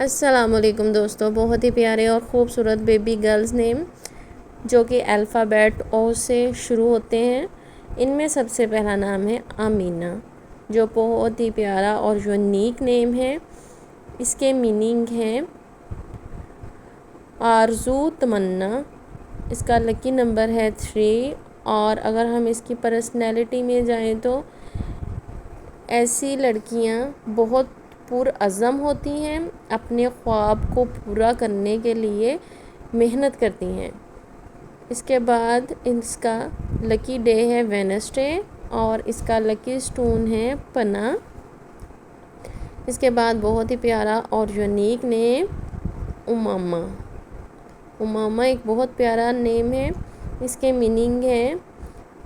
السلام علیکم دوستو، بہت ہی پیارے اور خوبصورت بیبی گرلز نیم جو کہ الفابیٹ او سے شروع ہوتے ہیں۔ ان میں سب سے پہلا نام ہے آمینہ، جو بہت ہی پیارا اور یونیک نیم ہے۔ اس کے میننگ ہیں آرزو، تمنا۔ اس کا لکی نمبر ہے 3، اور اگر ہم اس کی پرسنالٹی میں جائیں تو ایسی لڑکیاں بہت پرعزم ہوتی ہیں، اپنے خواب کو پورا کرنے کے لیے محنت کرتی ہیں۔ اس کے بعد اس کا لکی ڈے ہے وینسڈے، اور اس کا لکی سٹون ہے پنا۔ اس کے بعد بہت ہی پیارا اور یونیک نیم امامہ۔ امامہ ایک بہت پیارا نیم ہے۔ اس کے میننگ ہے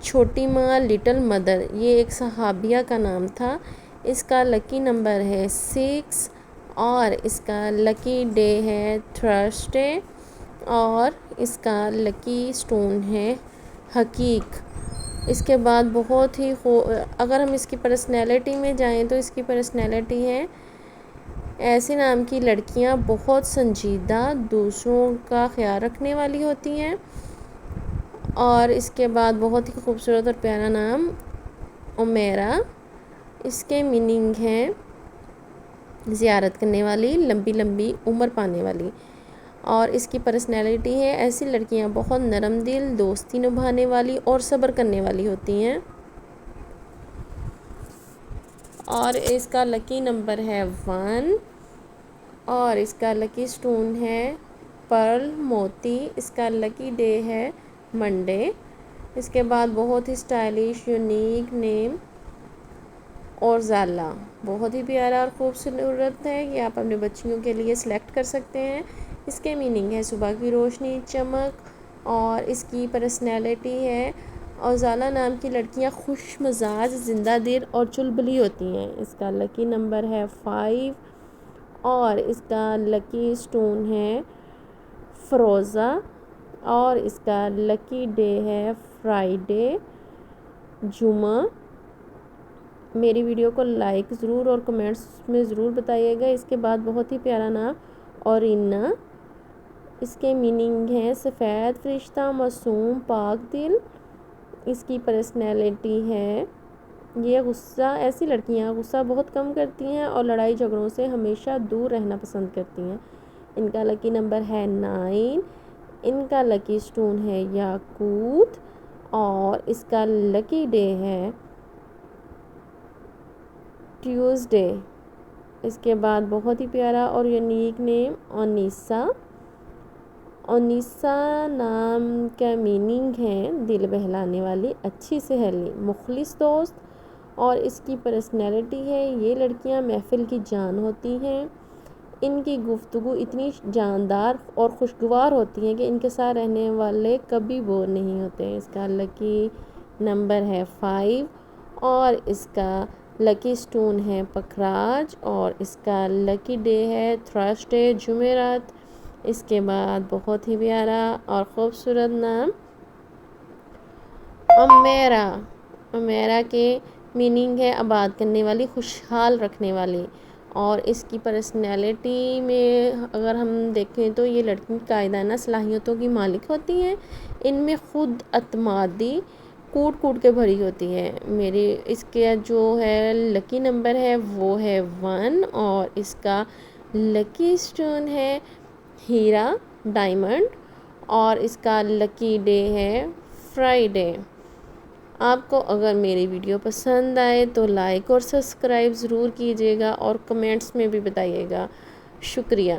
چھوٹی ماں، لٹل مدر۔ یہ ایک صحابیہ کا نام تھا۔ اس کا لکی نمبر ہے 6، اور اس کا لکی ڈے ہے تھرسڈے، اور اس کا لکی سٹون ہے حقیق۔ اس کے بعد بہت ہی اگر ہم اس کی پرسنالٹی میں جائیں تو اس کی پرسنالٹی ہے ایسے نام کی لڑکیاں بہت سنجیدہ، دوسروں کا خیال رکھنے والی ہوتی ہیں۔ اور اس کے بعد بہت ہی خوبصورت اور پیارا نام عمیرہ۔ اس کے میننگ ہے زیارت کرنے والی، لمبی لمبی عمر پانے والی۔ اور اس کی پرسنالٹی ہے ایسی لڑکیاں بہت نرم دل، دوستی نبھانے والی اور صبر کرنے والی ہوتی ہیں۔ اور اس کا لکی نمبر ہے 1، اور اس کا لکی سٹون ہے پرل، موتی۔ اس کا لکی ڈے ہے منڈے۔ اس کے بعد بہت ہی سٹائلش یونیک نیم اورزالہ، بہت ہی پیارا اور خوبصورت ہے۔ یہ آپ اپنے بچیوں کے لیے سلیکٹ کر سکتے ہیں۔ اس کے میننگ ہے صبح کی روشنی، چمک، اور اس کی پرسنالٹی ہے اورزالہ نام کی لڑکیاں خوش مزاج، زندہ دل اور چلبلی ہوتی ہیں۔ اس کا لکی نمبر ہے 5، اور اس کا لکی سٹون ہے فروزہ، اور اس کا لکی ڈے ہے فرائیڈے، جمعہ۔ میری ویڈیو کو لائک ضرور اور کمنٹس میں ضرور بتائیے گا۔ اس کے بعد بہت ہی پیارا نام اورینا۔ اس کے میننگ ہے سفید فرشتہ، معصوم، پاک دل۔ اس کی پرسنالٹی ہے ایسی لڑکیاں غصہ بہت کم کرتی ہیں اور لڑائی جھگڑوں سے ہمیشہ دور رہنا پسند کرتی ہیں۔ ان کا لکی نمبر ہے 9، ان کا لکی سٹون ہے یاقوت، اور اس کا لکی ڈے ہے ٹیوزڈے۔ اس کے بعد بہت ہی پیارا اور یونیک نیم اونیسا۔ اونیسا نام کا میننگ ہے دل بہلانے والی، اچھی سہیلی، مخلص دوست۔ اور اس کی پرسنالٹی ہے یہ لڑکیاں محفل کی جان ہوتی ہیں۔ ان کی گفتگو اتنی جاندار اور خوشگوار ہوتی ہیں کہ ان کے ساتھ رہنے والے کبھی بور نہیں ہوتے۔ اس کا لکی نمبر ہے 5، اور اس کا لکی سٹون ہے پکھراج، اور اس کا لکی ڈے ہے تھرسڈے، جمعرات۔ اس کے بعد بہت ہی پیارا اور خوبصورت نام امیرہ۔ امیرہ کے میننگ ہے آباد کرنے والی، خوشحال رکھنے والی۔ اور اس کی پرسنالٹی میں اگر ہم دیکھیں تو یہ لڑکی قائدانہ صلاحیتوں کی مالک ہوتی ہیں۔ ان میں خود اعتمادی کوٹ کوٹ کے بھری ہوتی ہے۔ اس کے جو ہے لکی نمبر ہے وہ ہے 1، اور اس کا لکی سٹون ہے ہیرا، ڈائمنڈ، اور اس کا لکی ڈے ہے فرائیڈے۔ آپ کو اگر میری ویڈیو پسند آئے تو لائک اور سبسکرائب ضرور کیجیے گا، اور کمنٹس میں بھی بتائیے گا۔ شکریہ۔